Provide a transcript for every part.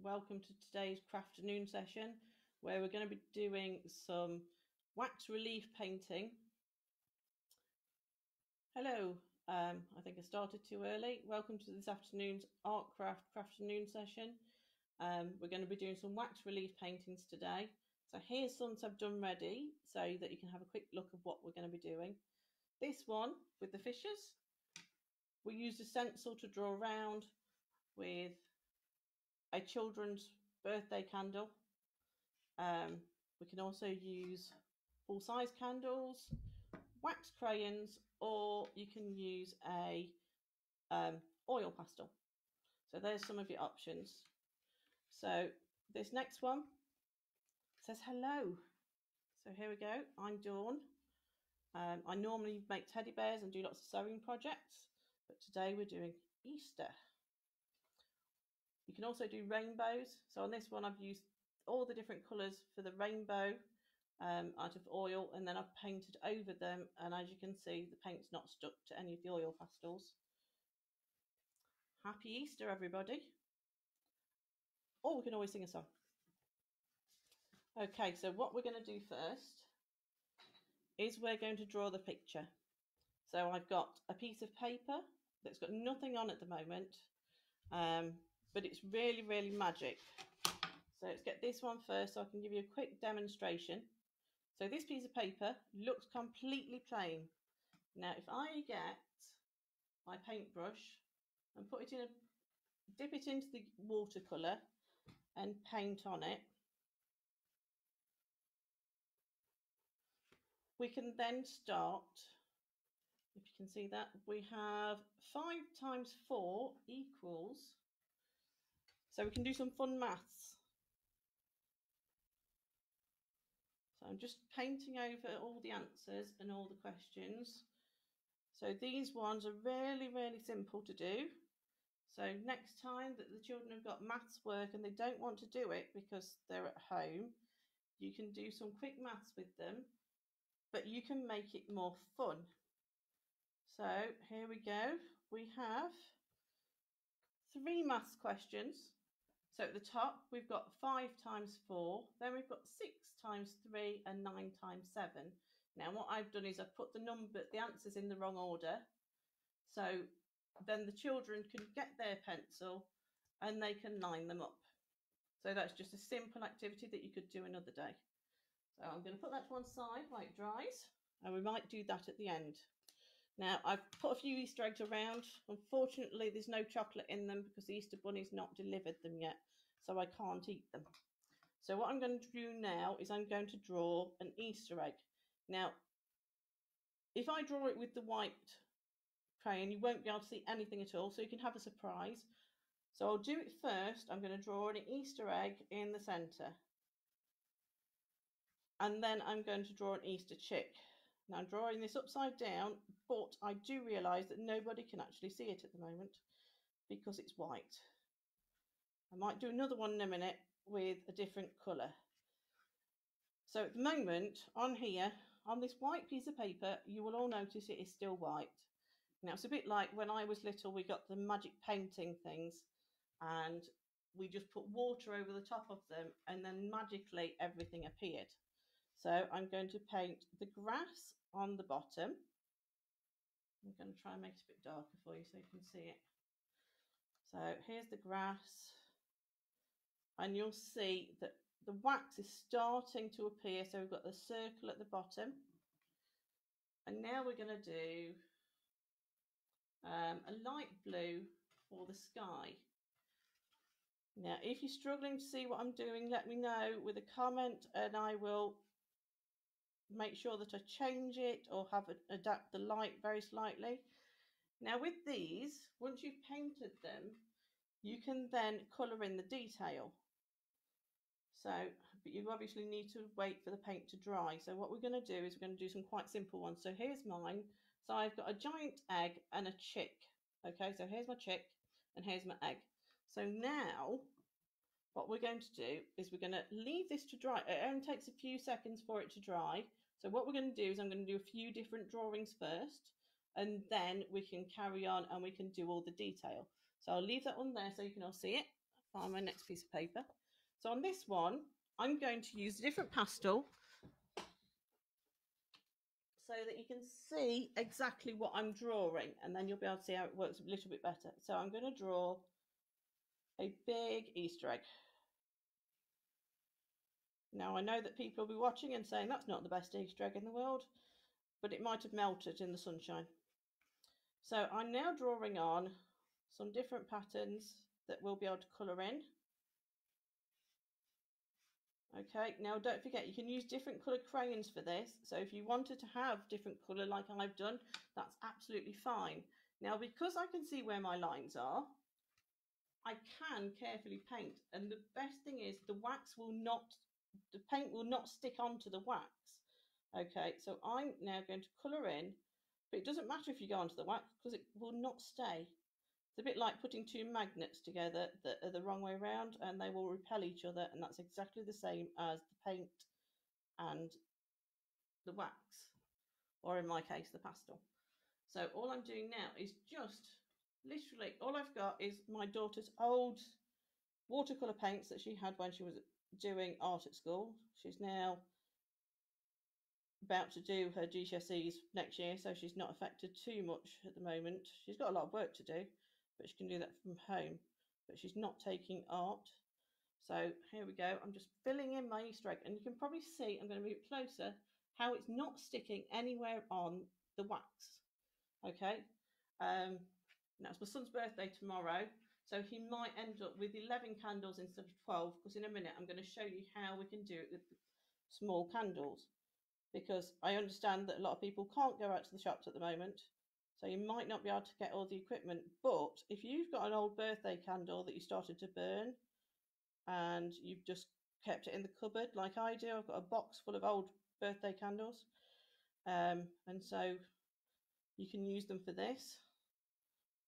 welcome to today's Crafternoon session where we're going to be doing some wax relief painting. Hello, I think I started too early. Welcome to this afternoon's Crafternoon session. We're going to be doing some wax relief paintings today. So here's some I've done ready so that you can have a quick look of what we're going to be doing. This one with the fishes, we used a stencil to draw around with a children's birthday candle. We can also use full-size candles, wax crayons, or you can use a oil pastel. So there's some of your options. So this next one says hello. So here we go. I'm Dawn. I normally make teddy bears and do lots of sewing projects, but today we're doing Easter. You can also do rainbows. So on this one, I've used all the different colours for the rainbow out of oil, and then I've painted over them. And as you can see, the paint's not stuck to any of the oil pastels. Happy Easter, everybody. Or we can always sing a song. Okay, so what we're going to do first is we're going to draw the picture. So I've got a piece of paper that's got nothing on at the moment, but it's really, really magic. So let's get this one first so I can give you a quick demonstration. So this piece of paper looks completely plain. Now, if I get my paintbrush and dip it into the watercolour and paint on it, we can then start. If you can see that, we have 5 times 4 equals. So we can do some fun maths. So I'm just painting over all the answers and all the questions. So these ones are really, really simple to do. So next time that the children have got maths work and they don't want to do it because they're at home, you can do some quick maths with them, but you can make it more fun. So here we go. We have 3 maths questions. So at the top, we've got 5 times 4, then we've got 6 times 3 and 9 times 7. Now what I've done is I've put the answers in the wrong order. So then the children can get their pencil and they can line them up. So that's just a simple activity that you could do another day. So I'm going to put that to one side while it dries, and we might do that at the end. Now, I've put a few Easter eggs around. Unfortunately, there's no chocolate in them because the Easter Bunny's not delivered them yet, so I can't eat them. So what I'm going to do now is I'm going to draw an Easter egg. Now, if I draw it with the white crayon, you won't be able to see anything at all, so you can have a surprise. So I'll do it first. I'm going to draw an Easter egg in the centre. And then I'm going to draw an Easter chick. Now I'm drawing this upside down, but I do realise that nobody can actually see it at the moment because it's white. I might do another one in a minute with a different colour. So at the moment, on here, on this white piece of paper, you will all notice it is still white. Now it's a bit like when I was little, we got the magic painting things and we just put water over the top of them and then magically everything appeared. So I'm going to paint the grass on the bottom. I'm going to try and make it a bit darker for you so you can see it. So here's the grass. And you'll see that the wax is starting to appear. So we've got the circle at the bottom. And now we're going to do a light blue for the sky. Now, if you're struggling to see what I'm doing, let me know with a comment and I will make sure that I change it or adapt the light very slightly. Now with these, once you've painted them, you can then colour in the detail. So, but you obviously need to wait for the paint to dry. So what we're going to do is we're going to do some quite simple ones. So here's mine. So I've got a giant egg and a chick. Okay, so here's my chick and here's my egg. So now what we're going to do is we're going to leave this to dry. It only takes a few seconds for it to dry. So what we're going to do is I'm going to do a few different drawings first, and then we can carry on and we can do all the detail. So I'll leave that one there so you can all see it. find my next piece of paper. So on this one, I'm going to use a different pastel so that you can see exactly what I'm drawing, and then you'll be able to see how it works a little bit better. So I'm going to draw a big Easter egg. Now I know that people will be watching and saying that's not the best Easter egg in the world, but it might have melted in the sunshine. So I'm now drawing on some different patterns that we'll be able to colour in. Okay, now don't forget you can use different coloured crayons for this. So if you wanted to have different colour like I've done, that's absolutely fine. Now because I can see where my lines are, I can carefully paint, and the best thing is the paint will not stick onto the wax. Okay, so I'm now going to colour in, but it doesn't matter if you go onto the wax because it will not stay. It's a bit like putting two magnets together that are the wrong way around, and they will repel each other, and that's exactly the same as the paint and the wax, or in my case the pastel. So all I'm doing now is just literally, all I've got is my daughter's old watercolour paints that she had when she was doing art at school. She's now about to do her GCSEs next year, so she's not affected too much at the moment. She's got a lot of work to do, but she can do that from home, but she's not taking art. So here we go. I'm just filling in my Easter egg, and you can probably see, I'm going to move it closer, how it's not sticking anywhere on the wax. Okay, now it's my son's birthday tomorrow, so he might end up with 11 candles instead of 12, because in a minute I'm going to show you how we can do it with small candles, because I understand that a lot of people can't go out to the shops at the moment, so you might not be able to get all the equipment. But if you've got an old birthday candle that you started to burn and you've just kept it in the cupboard like I do, I've got a box full of old birthday candles, and so you can use them for this.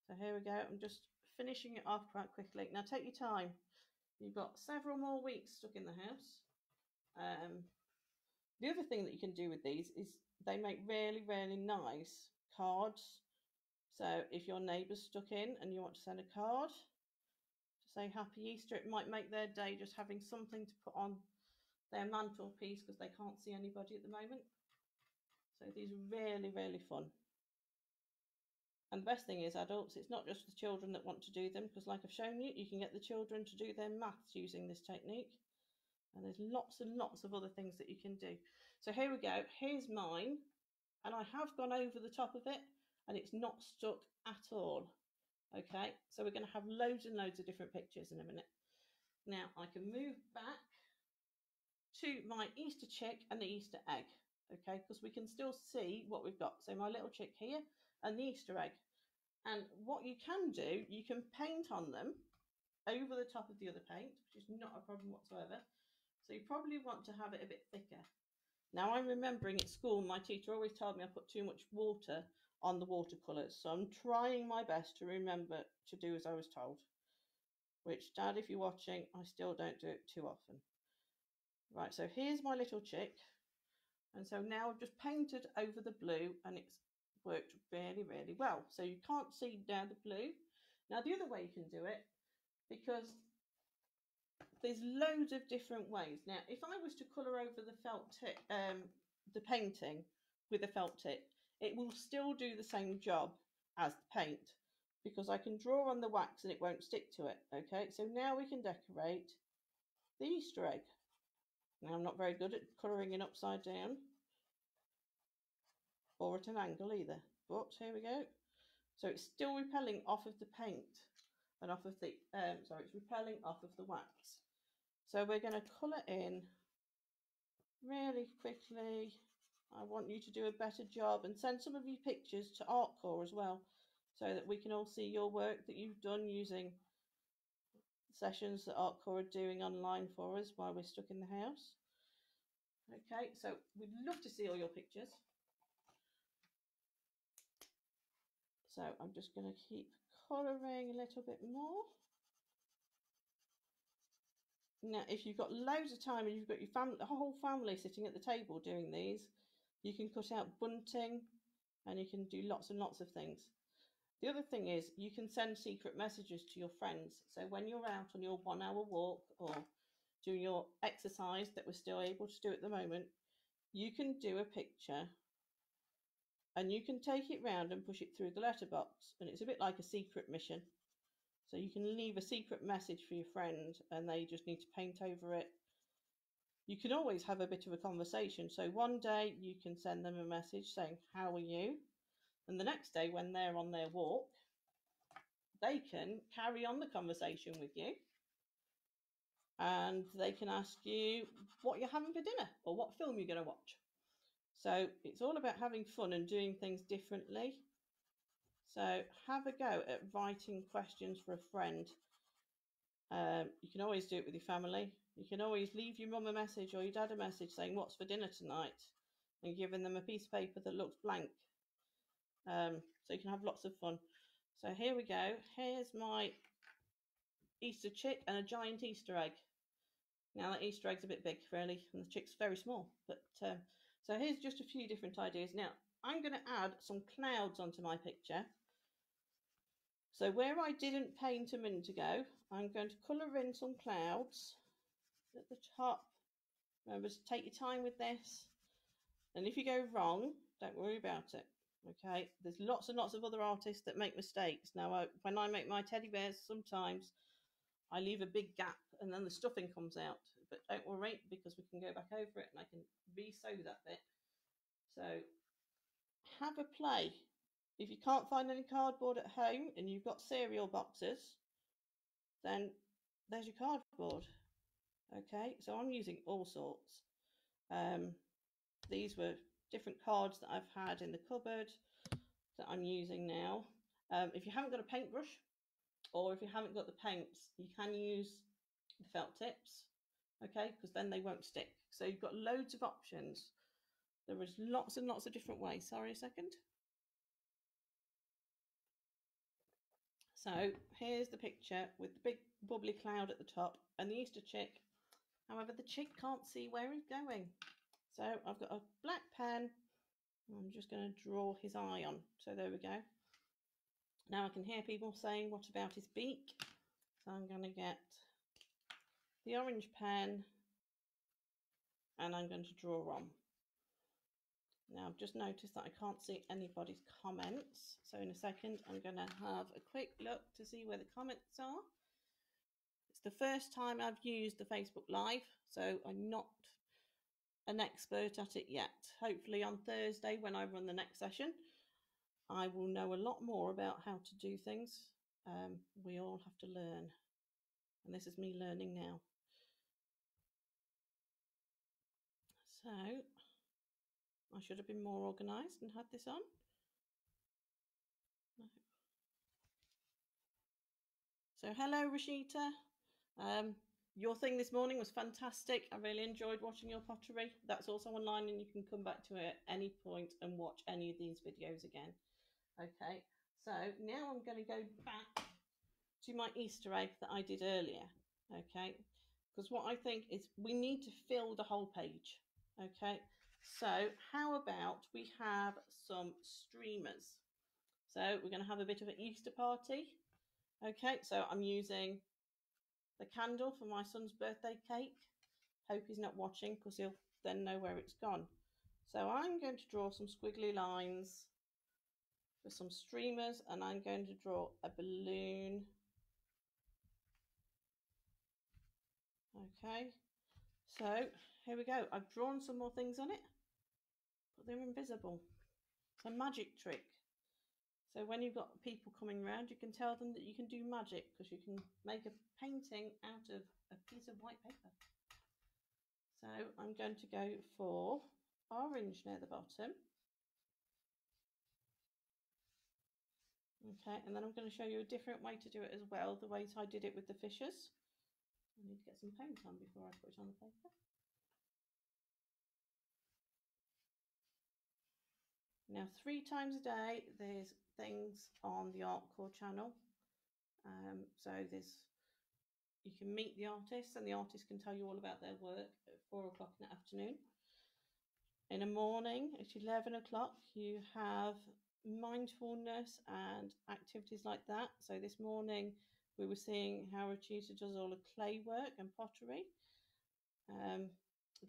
So here we go. I'm just finishing it off quite quickly. Now take your time. You've got several more weeks stuck in the house. The other thing that you can do with these is they make really, really nice cards. So if your neighbour's stuck in and you want to send a card to say Happy Easter, it might make their day just having something to put on their mantelpiece because they can't see anybody at the moment. So these are really, really fun. And the best thing is adults, it's not just the children that want to do them, because like I've shown you, you can get the children to do their maths using this technique. And there's lots and lots of other things that you can do. So here we go. Here's mine. And I have gone over the top of it and it's not stuck at all. Okay, so we're going to have loads and loads of different pictures in a minute. Now I can move back to my Easter chick and the Easter egg. Okay, because we can still see what we've got. So my little chick here and the Easter egg. And what you can do, you can paint on them over the top of the other paint, which is not a problem whatsoever. So you probably want to have it a bit thicker. Now I'm remembering at school, my teacher always told me I put too much water on the watercolours. So I'm trying my best to remember to do as I was told. Which, Dad, if you're watching, I still don't do it too often. Right, so here's my little chick. And so now I've just painted over the blue and it's worked really, really well. So you can't see now the blue. Now the other way you can do it, because there's loads of different ways. Now, if I was to colour over the felt tip, the painting with a felt tip, it will still do the same job as the paint, because I can draw on the wax and it won't stick to it. Okay, so now we can decorate the Easter egg. Now, I'm not very good at colouring it upside down or at an angle either, but here we go. So it's still repelling off of the paint and off of the, it's repelling off of the wax. So we're going to colour in really quickly. I want you to do a better job and send some of your pictures to Artcore as well, so that we can all see your work that you've done using sessions that Artcore are doing online for us while we're stuck in the house. Okay, so we'd love to see all your pictures. So I'm just going to keep colouring a little bit more. Now, if you've got loads of time and you've got your family, the whole family sitting at the table doing these, you can cut out bunting and you can do lots and lots of things. The other thing is you can send secret messages to your friends. So when you're out on your 1 hour walk or doing your exercise that we're still able to do at the moment, you can do a picture and you can take it round and push it through the letterbox. And it's a bit like a secret mission. So you can leave a secret message for your friend and they just need to paint over it. You can always have a bit of a conversation. So one day you can send them a message saying, how are you? And the next day when they're on their walk, they can carry on the conversation with you. And they can ask you what you're having for dinner or what film you're going to watch. So it's all about having fun and doing things differently. So have a go at writing questions for a friend. You can always do it with your family. You can always leave your mum a message or your dad a message saying what's for dinner tonight and giving them a piece of paper that looks blank. So you can have lots of fun. So here we go. Here's my Easter chick and a giant Easter egg. Now that Easter egg's a bit big really and the chick's very small. But so here's just a few different ideas. Now I'm going to add some clouds onto my picture. So where I didn't paint a minute ago, I'm going to colour in some clouds at the top. Remember to take your time with this. And if you go wrong, don't worry about it. Okay, there's lots and lots of other artists that make mistakes. Now, when I make my teddy bears, sometimes I leave a big gap and then the stuffing comes out. But don't worry, because we can go back over it and I can re-sew that bit. So have a play. If you can't find any cardboard at home and you've got cereal boxes, then there's your cardboard. Okay, so I'm using all sorts. These were different cards that I've had in the cupboard that I'm using now. If you haven't got a paintbrush or if you haven't got the paints, you can use the felt tips, okay, because then they won't stick. So you've got loads of options. There is lots and lots of different ways. Sorry a second. So here's the picture with the big bubbly cloud at the top and the Easter chick. However, the chick can't see where he's going. So I've got a black pen. I'm just going to draw his eye on. So there we go. Now I can hear people saying, what about his beak? So I'm going to get the orange pen and I'm going to draw on. Now I've just noticed that I can't see anybody's comments. So in a second, I'm going to have a quick look to see where the comments are. It's the first time I've used the Facebook Live, so I'm not an expert at it yet. Hopefully on Thursday when I run the next session, I will know a lot more about how to do things. We all have to learn. And this is me learning now. So I should have been more organised and had this on. No. So hello, Rashita. Your thing this morning was fantastic. I really enjoyed watching your pottery. That's also online and you can come back to it at any point and watch any of these videos again. Okay, so now I'm going to go back to my Easter egg that I did earlier. Okay, because what I think is we need to fill the whole page. Okay, so how about we have some streamers? So we're going to have a bit of an Easter party. Okay, so I'm using the candle for my son's birthday cake. Hope he's not watching because he'll then know where it's gone. So I'm going to draw some squiggly lines for some streamers and I'm going to draw a balloon. Okay, so here we go. I've drawn some more things on it, but they're invisible. It's a magic trick. So when you've got people coming around, you can tell them that you can do magic because you can make a painting out of a piece of white paper. So I'm going to go for orange near the bottom. Okay, and then I'm going to show you a different way to do it as well, the way I did it with the fishes. I need to get some paint on before I put it on the paper. Now 3 times a day there's things on the Artcore channel. So you can meet the artists and the artists can tell you all about their work at 4 o'clock in the afternoon. In the morning at 11 o'clock you have mindfulness and activities like that. So this morning we were seeing how a tutor does all the clay work and pottery.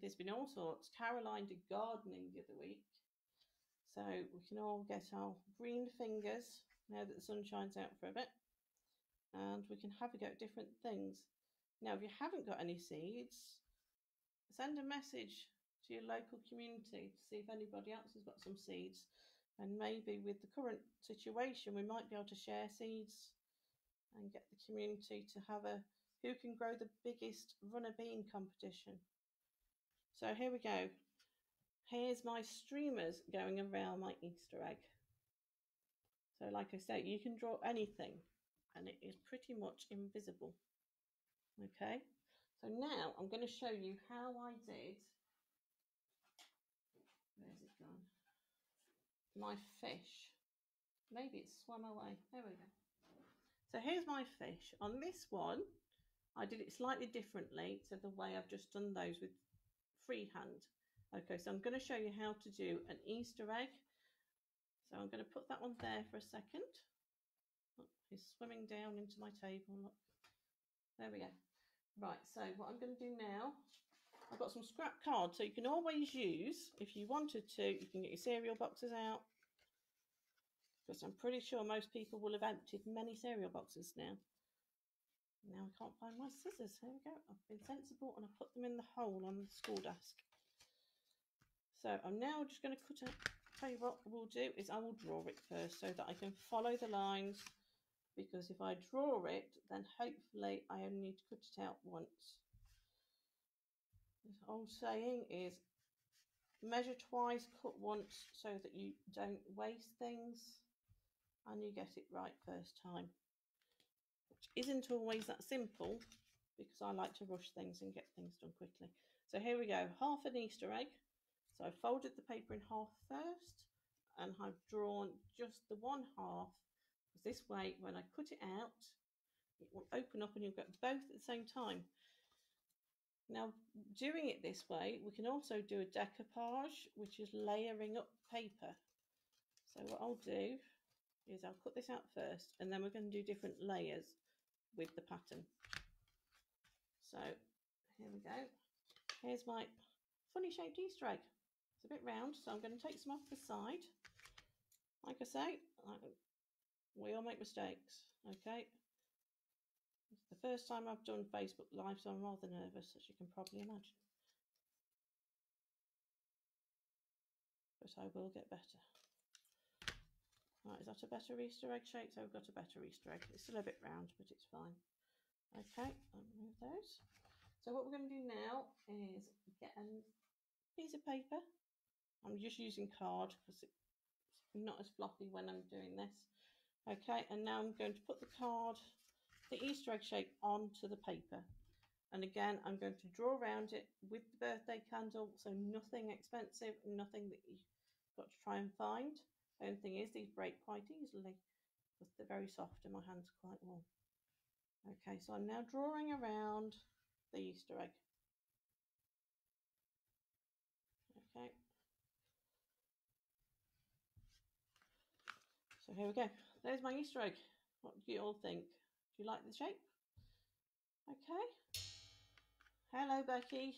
There's been all sorts. Caroline did gardening the other week. So we can all get our green fingers now that the sun shines out for a bit, and we can have a go at different things. Now, if you haven't got any seeds, send a message to your local community to see if anybody else has got some seeds. And maybe with the current situation, we might be able to share seeds and get the community to have a who can grow the biggest runner bean competition. So here we go. Here's my streamers going around my Easter egg. So like I say, you can draw anything and it is pretty much invisible. Okay, so now I'm going to show you how I did, where's it gone, my fish. Maybe it's swum away. There we go. So here's my fish. On this one, I did it slightly differently to the way I've just done those with freehand. Okay, so I'm going to show you how to do an Easter egg. So I'm going to put that one there for a second. Look, he's swimming down into my table. Look. There we go. Right, so what I'm going to do now, I've got some scrap cards, so you can always use, if you wanted to, you can get your cereal boxes out, because I'm pretty sure most people will have emptied many cereal boxes now. Now I can't find my scissors. Here we go. I've been sensible and I've put them in the hole on the school desk. So I'm now just going to cut out. Tell you what we'll do is I will draw it first so that I can follow the lines, because if I draw it, then hopefully I only need to cut it out once. This old saying is measure twice, cut once, so that you don't waste things and you get it right first time, which isn't always that simple because I like to rush things and get things done quickly. So here we go, half an Easter egg. So I folded the paper in half first and I've drawn just the one half, because this way when I cut it out it will open up and you'll get both at the same time. Now, doing it this way, we can also do a decoupage, which is layering up paper. So what I'll do is I'll cut this out first, and then we're going to do different layers with the pattern. So here we go. Here's my funny shaped Easter egg. It's a bit round, so I'm going to take some off the side. Like I say, we all make mistakes, okay? It's the first time I've done Facebook Live, so I'm rather nervous, as you can probably imagine. But I will get better. Right, is that a better Easter egg shape? So we've got a better Easter egg. It's still a bit round, but it's fine. Okay, I'll remove those. So what we're going to do now is get a piece of paper. I'm just using card because it's not as floppy when I'm doing this. Okay, and now I'm going to put the card, the Easter egg shape, onto the paper. And again, I'm going to draw around it with the birthday candle, so nothing expensive, nothing that you've got to try and find. The only thing is these break quite easily because they're very soft and my hands are quite warm. Okay, so I'm now drawing around the Easter egg. Okay. So here we go. There's my Easter egg. What do you all think? Do you like the shape? Okay. Hello, Becky.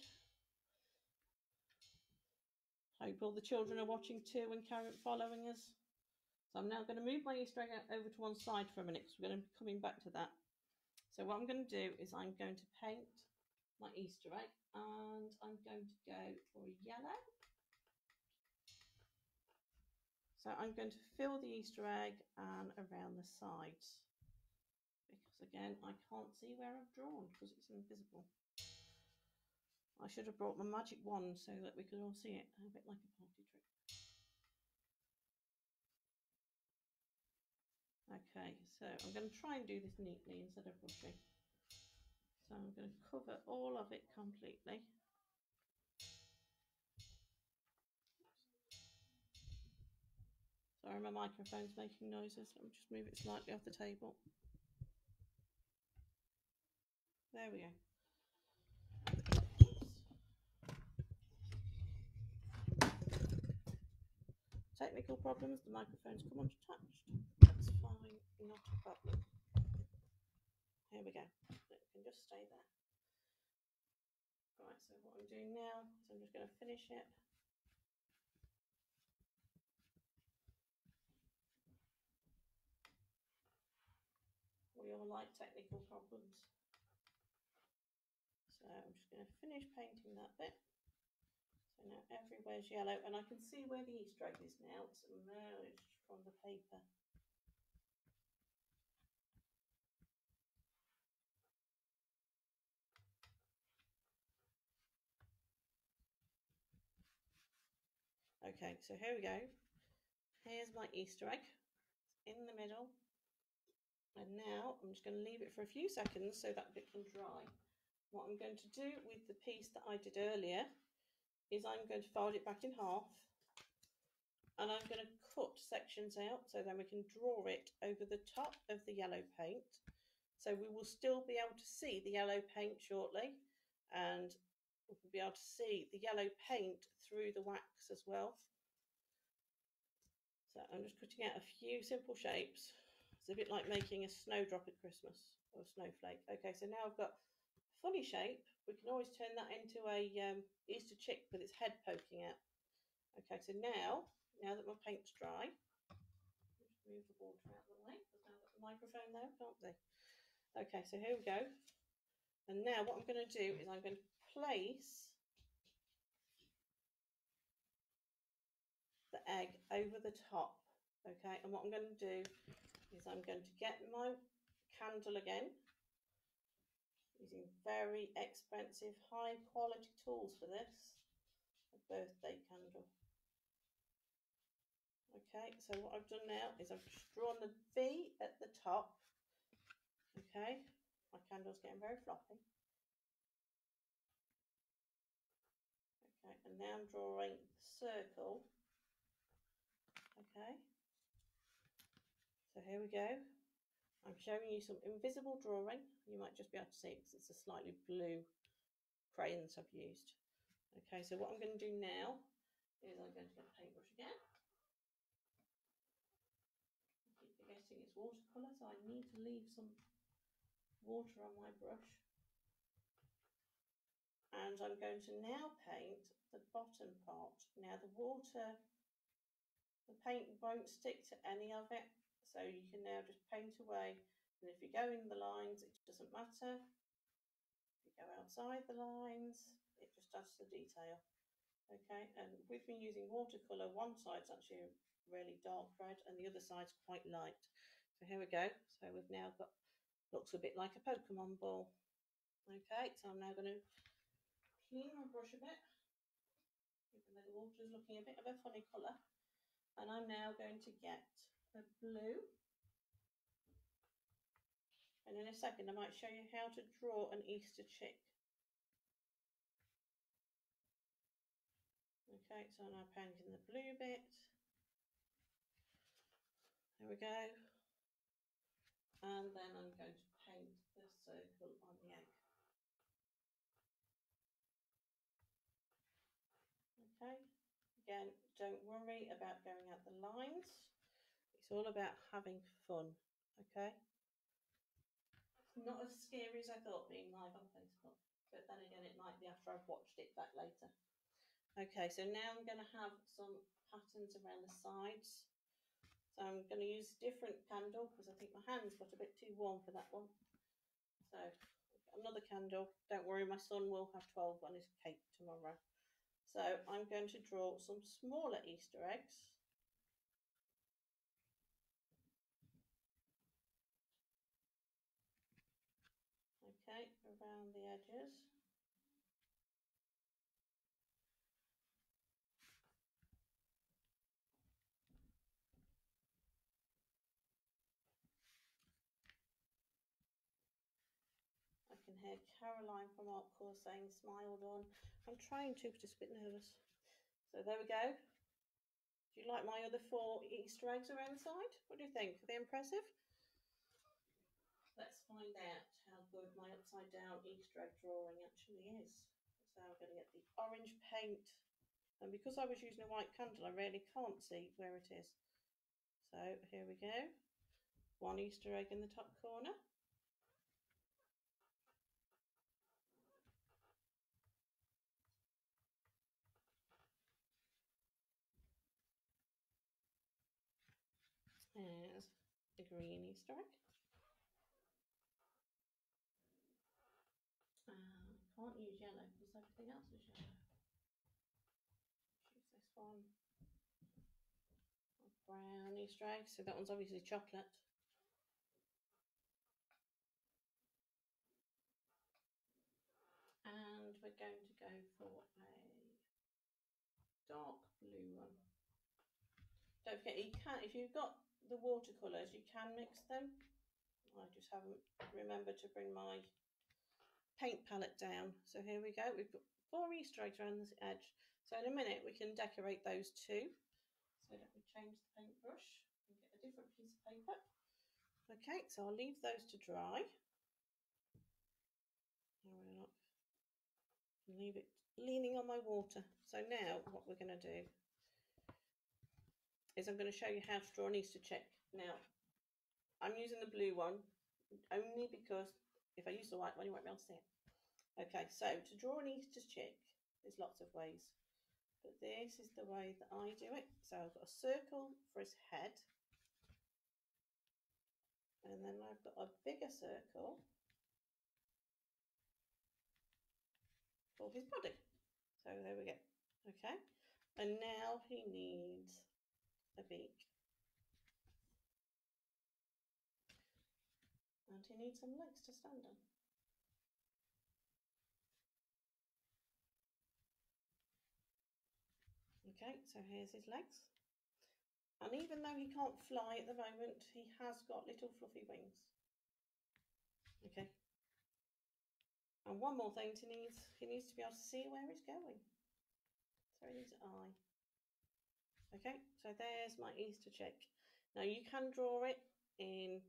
Hope all the children are watching too and following us. So I'm now going to move my Easter egg over to one side for a minute because we're going to be coming back to that. So what I'm going to do is I'm going to paint my Easter egg and I'm going to go for yellow. So I'm going to fill the Easter egg and around the sides, because again I can't see where I've drawn because it's invisible. I should have brought my magic wand so that we could all see it, a bit like a party trick. Okay, so I'm going to try and do this neatly instead of rushing. So I'm going to cover all of it completely. Sorry, my microphone's making noises. Let me just move it slightly off the table. There we go. technical problems. The microphone's come untouched. That's fine, not a problem. Here we go. It can just stay there. Right, so what I'm doing now is I'm just going to finish it. We all like technical problems. So I'm just going to finish painting that bit. So now everywhere's yellow, and I can see where the Easter egg is now. It's emerged from the paper. Okay, so here we go. Here's my Easter egg. It's in the middle. And now I'm just going to leave it for a few seconds so that bit can dry. What I'm going to do with the piece that I did earlier is I'm going to fold it back in half, and I'm going to cut sections out so then we can draw it over the top of the yellow paint. So we will still be able to see the yellow paint shortly, and we'll be able to see the yellow paint through the wax as well. So I'm just cutting out a few simple shapes. It's a bit like making a snowdrop at Christmas, or a snowflake. Okay, so now I've got a funny shape. We can always turn that into a Easter chick with its head poking out. Okay, so now that my paint's dry, just move the water out of the way, because now I've got the microphone there, can't they? Okay, so here we go. And now what I'm going to do is I'm going to place the egg over the top. Okay, and what I'm going to do is I'm going to get my candle again, using very expensive, high quality tools for this, a birthday candle. Okay, so what I've done now is I've just drawn the V at the top. Okay, my candle's getting very floppy. Okay, and now I'm drawing the circle. Okay, so here we go. I'm showing you some invisible drawing. You might just be able to see it because it's a slightly blue crayons I've used. Okay, so what I'm going to do now is I'm going to get a paintbrush again. I keep forgetting it's watercolour, so I need to leave some water on my brush. And I'm going to now paint the bottom part. Now the paint won't stick to any of it, so you can now just paint away. And if you go in the lines, it doesn't matter. If you go outside the lines, it just adds to the detail. Okay, and with me using watercolour, one side's actually really dark red and the other side's quite light. So here we go. So we've now got, looks a bit like a Pokemon ball. Okay, so I'm now going to clean my brush a bit, even though the water is looking a bit of a funny colour. And I'm now going to get a blue. And in a second, I might show you how to draw an Easter chick. Okay, so I'm now painting the blue bit. There we go. And then I'm going to paint the circle on the egg. Okay, again, don't worry about going out the lines. It's all about having fun, okay? It's not as scary as I thought being live on Facebook, but then again, it might be after I've watched it back later. Okay, so now I'm going to have some patterns around the sides. So I'm going to use a different candle because I think my hands got a bit too warm for that one. So another candle. Don't worry, my son will have 12 on his cake tomorrow. So I'm going to draw some smaller Easter eggs. Okay, around the edges. I can hear Caroline from Artcore saying, "Smile, Dawn." I'm trying to, but just a bit nervous. So there we go. Do you like my other 4 Easter eggs around the side? What do you think? Are they impressive? Let's find out how good my upside down Easter egg drawing actually is. So I'm going to get the orange paint And because I was using a white candle, I really can't see where it is. So here we go. One Easter egg in the top corner. There's the green Easter egg. Can't use yellow because everything else is yellow. Choose this one. Brown Easter egg. So that one's obviously chocolate. And we're going to go for a dark blue one. Don't forget, you can, if you've got the watercolours, you can mix them. I just haven't remembered to bring my paint palette down. So here we go. We've got 4 Easter eggs around this edge. So in a minute we can decorate those too. So let me change the paintbrush and get a different piece of paper. Okay, so I'll leave those to dry. Leave it leaning on my water. So now what we're going to do is I'm going to show you how to draw an Easter chick. Now I'm using the blue one only because if I use the white one you won't be able to see it. Okay, so to draw an Easter chick there's lots of ways, but this is the way that I do it. So I've got a circle for his head, and then I've got a bigger circle for his body. So there we go. Okay, and now he needs a beak and he needs some legs to stand on. Okay, so here's his legs, and even though he can't fly at the moment, he has got little fluffy wings. Okay, and one more thing, he needs to be able to see where he's going. So he needs an eye. Okay, so there's my Easter chick. Now you can draw it in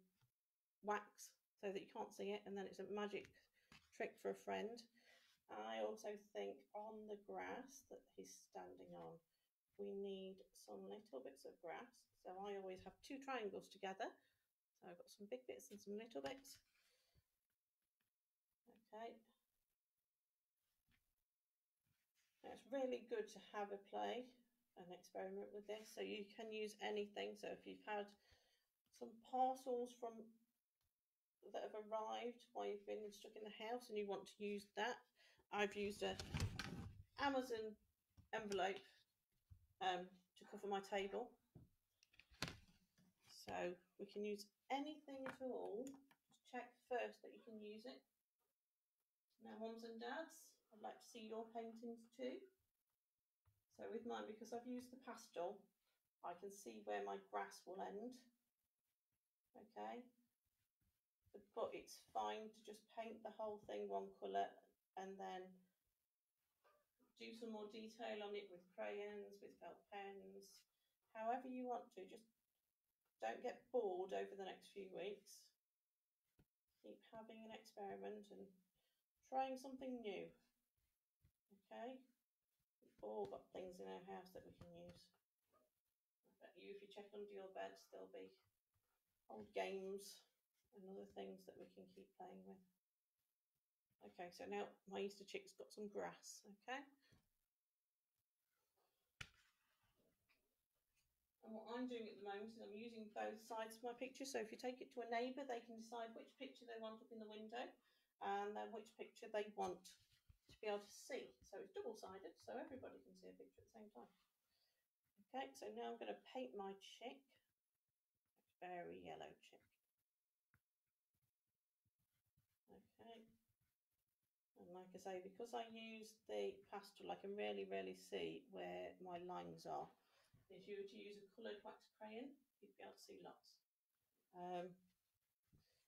wax so that you can't see it, and then it's a magic trick for a friend. I also think on the grass that he's standing on, we need some little bits of grass. So I always have 2 triangles together. So I've got some big bits and some little bits. Okay. Now it's really good to have a play and experiment with this. So you can use anything. So if you've had some parcels from that have arrived while you've been stuck in the house and you want to use that, I've used a Amazon envelope to cover my table. So we can use anything at all. Just check first that you can use it. Now mums and dads, I'd like to see your paintings too. So with mine, because I've used the pastel, I can see where my grass will end. Okay, but it's fine to just paint the whole thing one colour and then do some more detail on it with crayons, with felt pens, however you want to. Just don't get bored over the next few weeks. Keep having an experiment and trying something new. Okay, we've all got things in our house that we can use. I bet you if you check under your beds there'll be old games and other things that we can keep playing with. Okay, so now my Easter chick's got some grass. Okay, and what I'm doing at the moment is I'm using both sides of my picture. So if you take it to a neighbour, they can decide which picture they want up in the window and then which picture they want to be able to see. So it's double-sided, so everybody can see a picture at the same time. Okay, so now I'm going to paint my chick. Very yellow chick. Okay, and like I say, because I use the pastel, I can really see where my lines are. If you were to use a coloured wax crayon, you'd be able to see lots.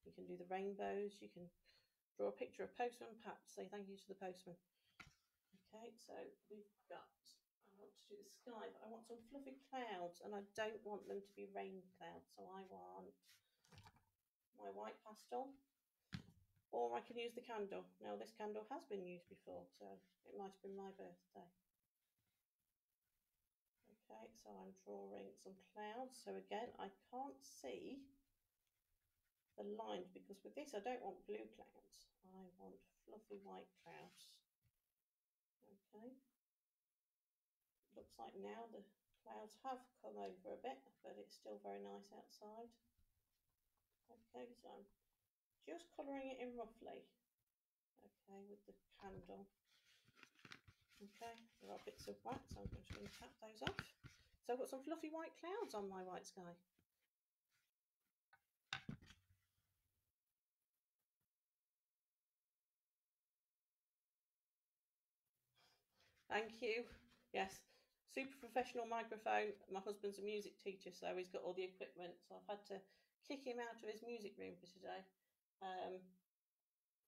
You can do the rainbows, you can draw a picture of postman Pat to say thank you to the postman. Okay, so we've got, I want to do the sky, but I want some fluffy clouds and I don't want them to be rain clouds, so I want my white pastel, or I can use the candle. Now this candle has been used before, so it might have been my birthday. Okay, so I'm drawing some clouds. So again, I can't see the lines because with this I don't want blue clouds. I want fluffy white clouds. Okay. Looks like now the clouds have come over a bit, but it's still very nice outside. Okay, so I'm just colouring it in roughly. Okay, with the candle. Okay, there are bits of wax, so I'm just going to tap those off. So I've got some fluffy white clouds on my white sky. Thank you. Yes, super professional microphone. My husband's a music teacher, so he's got all the equipment. So I've had to kick him out of his music room for today.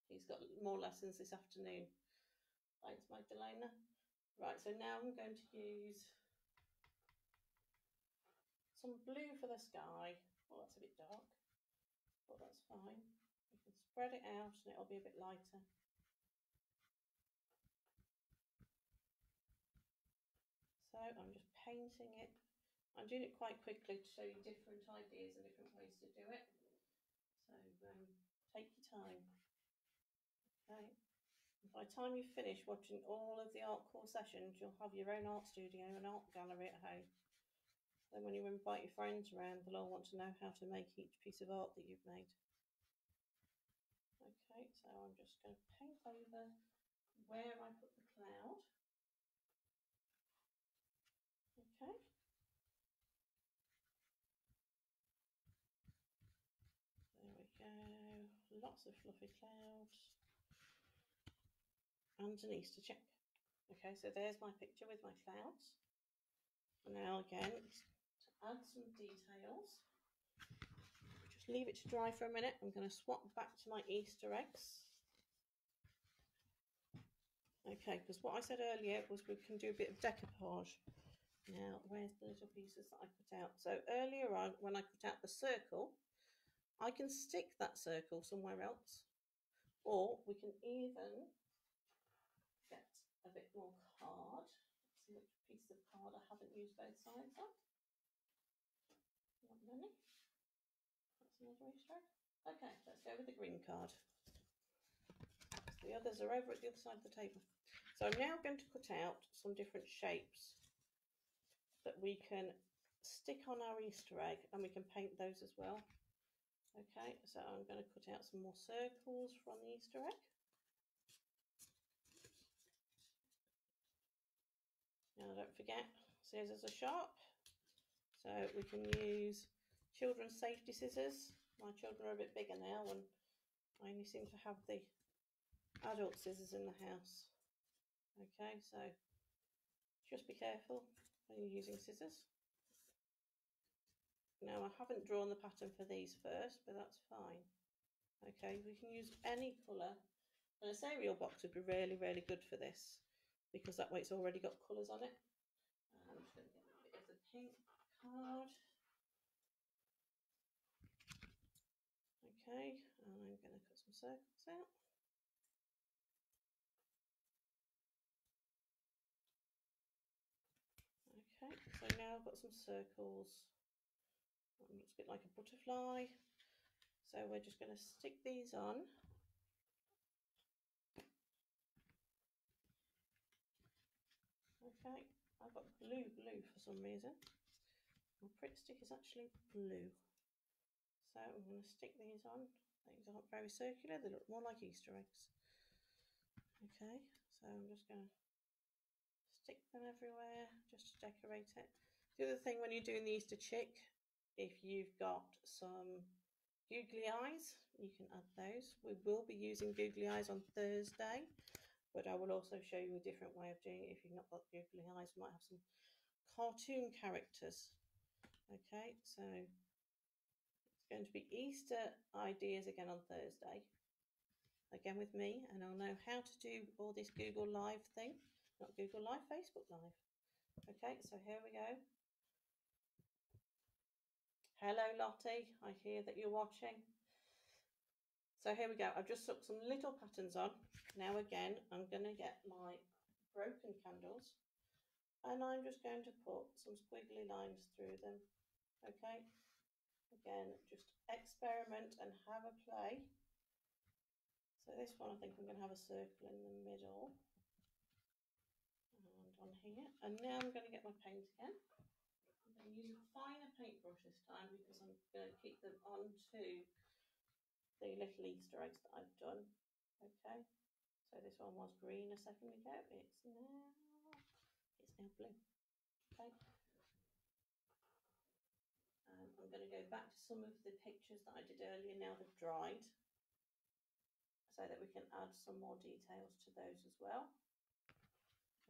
He's got more lessons this afternoon. Thanks, Magdalena. Right, so now I'm going to use some blue for the sky. Well, that's a bit dark, but that's fine. We can spread it out and it'll be a bit lighter. So I'm just painting it. I'm doing it quite quickly to show you different ideas and different ways to do it. So take your time. Okay. By the time you finish watching all of the Artcore sessions, you'll have your own art studio and art gallery at home. Then when you invite your friends around, they'll all want to know how to make each piece of art that you've made. Okay, so I'm just going to paint over where I put the cloud. Okay. There we go. Lots of fluffy clouds. And an Easter check. Okay, so there's my picture with my clouds. Now again, to add some details, just leave it to dry for a minute. I'm going to swap back to my Easter eggs. Okay, because what I said earlier was we can do a bit of decoupage. Now, where's the little pieces that I cut out? So earlier on, when I cut out the circle, I can stick that circle somewhere else, or we can even get a bit more card. Let's see which piece of card I haven't used both sides of. Not many. That's another Easter egg. Okay, let's go with the green card. The others are over at the other side of the table. So I'm now going to cut out some different shapes that we can stick on our Easter egg, and we can paint those as well. Okay, so I'm going to cut out some more circles from the Easter egg. Now don't forget, scissors are sharp, so we can use children's safety scissors. My children are a bit bigger now, and I only seem to have the adult scissors in the house. Okay, so just be careful when you're using scissors. Now I haven't drawn the pattern for these first, but that's fine. Okay, we can use any colour, and a cereal box would be really, really good for this because that way it's already got colours on it. I'm just going to get a bit of the pink card. Okay, and I'm going to cut some circles out. Okay, so now I've got some circles. It looks a bit like a butterfly. So we're just going to stick these on. Okay, I've got blue for some reason. My Pritt stick is actually blue. So I'm going to stick these on. These aren't very circular, they look more like Easter eggs. Okay, so I'm just going to stick them everywhere just to decorate it. The other thing when you're doing the Easter chick, if you've got some googly eyes, you can add those. We will be using googly eyes on Thursday, but I will also show you a different way of doing it. If you've not got googly eyes, we might have some cartoon characters. Okay, so it's going to be Easter ideas again on Thursday, again with me, and I'll know how to do all this Google Live thing. Not Google Live, Facebook Live. Okay, so here we go. Hello Lottie, I hear that you're watching. So here we go, I've just stuck some little patterns on. Now again, I'm going to get my broken candles and I'm just going to put some squiggly lines through them. Okay, again, just experiment and have a play. So this one, I think I'm going to have a circle in the middle and on here. And now I'm going to get my paint again. I'm going to use a finer paintbrush this time because I'm going to keep them onto the little Easter eggs that I've done. Okay, so this one was green a second ago. It's now blue. Okay. I'm going to go back to some of the pictures that I did earlier now they've dried, so that we can add some more details to those as well.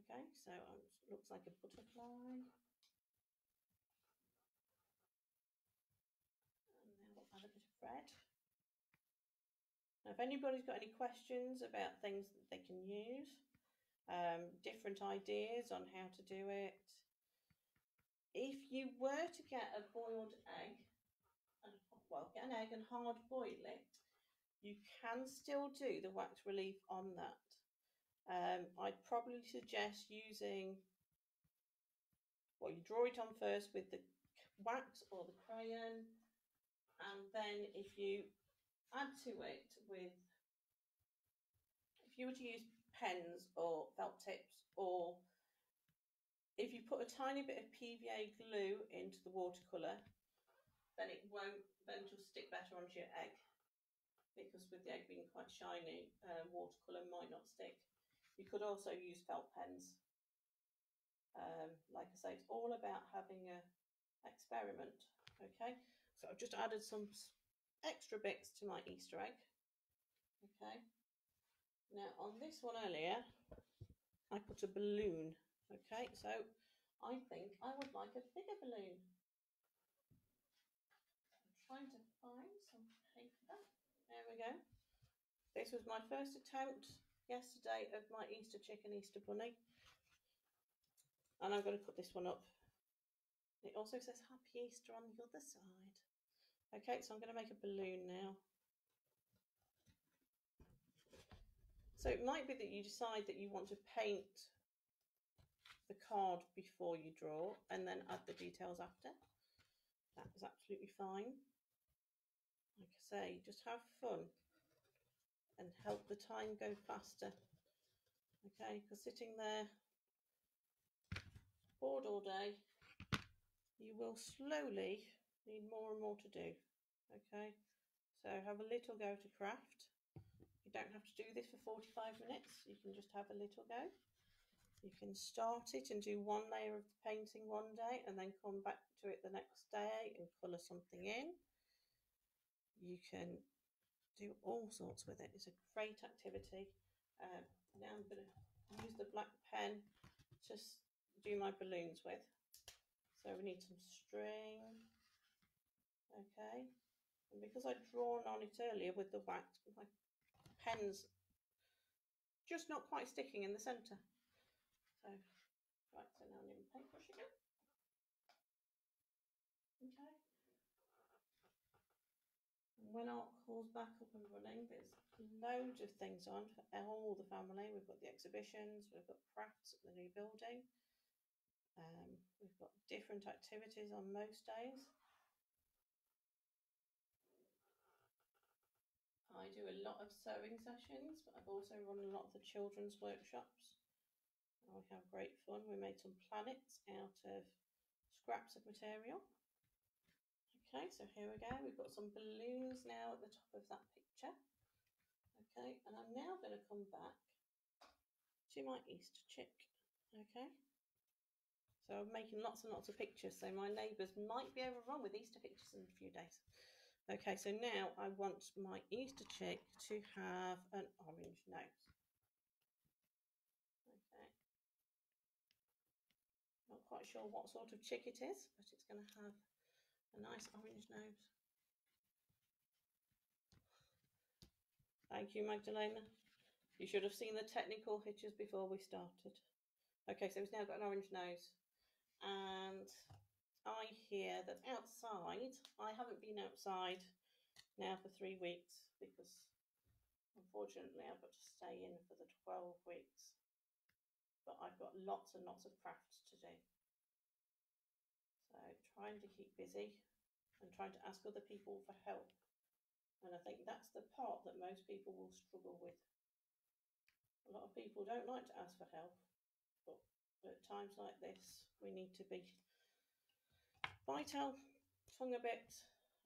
Okay, so it looks like a butterfly. And now we'll add a bit of red. Now, if anybody's got any questions about things that they can use, different ideas on how to do it, if you were to get a boiled egg, get an egg and hard boil it, you can still do the wax relief on that. I'd probably suggest using, you draw it on first with the wax or the crayon, and then if you add to it with, if you were to use pens or felt tips, or if you put a tiny bit of PVA glue into the watercolour, then it'll stick better onto your egg, because with the egg being quite shiny, watercolour might not stick. You could also use felt pens. Like I say, it's all about having an experiment. Okay, so I've just added some extra bits to my Easter egg. Okay, now on this one earlier, I put a balloon. Okay, so I think I would like a bigger balloon. I'm trying to find some paper. There we go. This was my first attempt yesterday of my Easter chicken, Easter bunny. And I'm going to put this one up. It also says Happy Easter on the other side. Okay, so I'm going to make a balloon now. So it might be that you decide that you want to paint the card before you draw and then add the details after. That is absolutely fine. Like I say, just have fun and help the time go faster. Okay, because sitting there bored all day, you will slowly need more and more to do. Okay, so have a little go to craft. You don't have to do this for 45 minutes. You can just have a little go. You can start it and do one layer of the painting one day and then come back to it the next day and colour something in. You can do all sorts with it. It's a great activity. Now I'm going to use the black pen to do my balloons with. So we need some string. Okay. And because I'd drawn on it earlier with the wax, my pen's just not quite sticking in the centre. So, right, so now I'm in paintbrush again. Okay. And when Artcore's back up and running, there's loads of things on for all the family. We've got the exhibitions, we've got crafts at the new building. We've got different activities on most days. I do a lot of sewing sessions, but I've also run a lot of the children's workshops. And we have great fun. We made some planets out of scraps of material. Okay, so here we go. We've got some balloons now at the top of that picture. Okay, and I'm now going to come back to my Easter chick. Okay, so I'm making lots and lots of pictures, so my neighbours might be overrun with Easter pictures in a few days. Okay, so now I want my Easter chick to have an orange nose. Okay, not quite sure what sort of chick it is, but it's going to have a nice orange nose. Thank you, Magdalena. You should have seen the technical hitches before we started. Okay, so it's now got an orange nose. And I hear that outside, I haven't been outside now for 3 weeks because unfortunately I've got to stay in for the 12 weeks. But I I've got lots and lots of crafts to do. So trying to keep busy and trying to ask other people for help. And I think that's the part that most people will struggle with. A lot of people don't like to ask for help, but at times like this, we need to bite our tongue a bit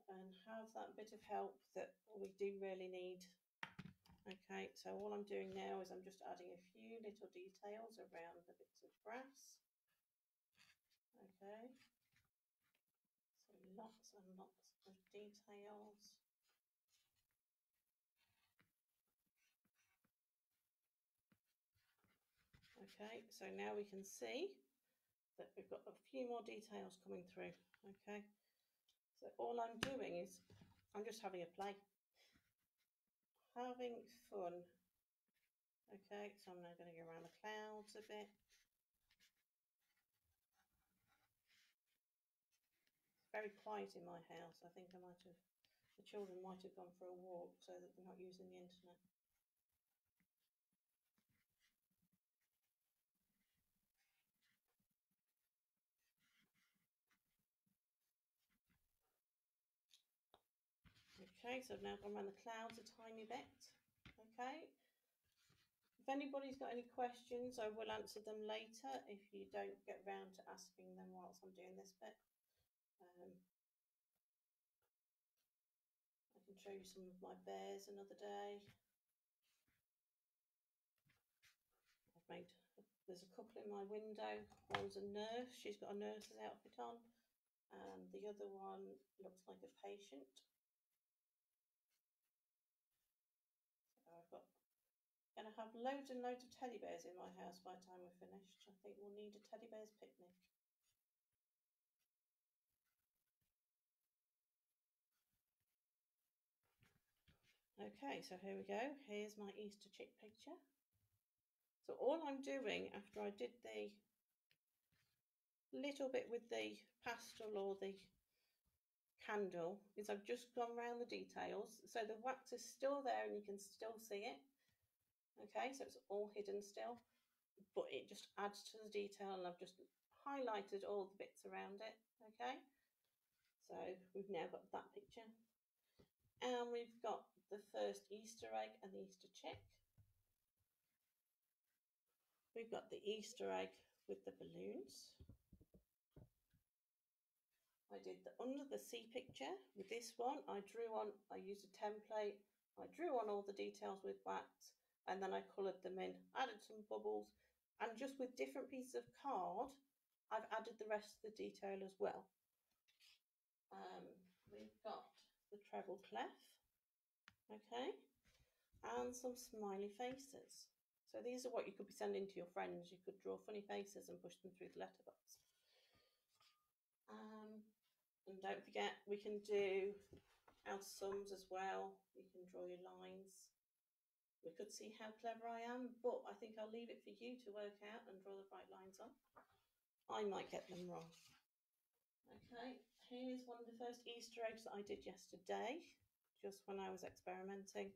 and have that bit of help that we do really need. Okay, so all I'm doing now is I'm just adding a few little details around the bits of grass. Okay, so lots and lots of details. Okay, so now we can see that we've got a few more details coming through. Okay, so all I'm doing is I'm just having a play, having fun. Okay, so I'm now going to go around the clouds a bit. It's very quiet in my house. I think the children might have gone for a walk so that they're not using the internet. Okay, so I've now gone around the clouds a tiny bit. Okay. If anybody's got any questions, I will answer them later if you don't get round to asking them whilst I'm doing this bit. I can show you some of my bears another day. There's a couple in my window. One's a nurse, she's got a nurse's outfit on, and the other one looks like a patient. So I'm going to have loads and loads of teddy bears in my house by the time we're finished. I think we'll need a teddy bear's picnic. Okay, so here we go. Here's my Easter chick picture. So all I'm doing after I did the little bit with the pastel or the candle is I've just gone around the details. So the wax is still there and you can still see it. Okay, so it's all hidden still, but it just adds to the detail and I've just highlighted all the bits around it. Okay, so we've now got that picture. And we've got the first Easter egg and the Easter chick. We've got the Easter egg with the balloons. I did the under the sea picture with this one. I used a template. I drew on all the details with wax and then I coloured them in, added some bubbles, and just with different pieces of card, I've added the rest of the detail as well. We've got the treble clef. Okay, and some smiley faces. So these are what you could be sending to your friends. You could draw funny faces and push them through the letterbox. And don't forget, we can do our sums as well. You can draw your lines. We could see how clever I am, but I think I'll leave it for you to work out and draw the right lines on. I might get them wrong. Okay, here's one of the first Easter eggs that I did yesterday, just when I was experimenting.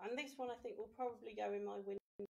And this one I think will probably go in my window.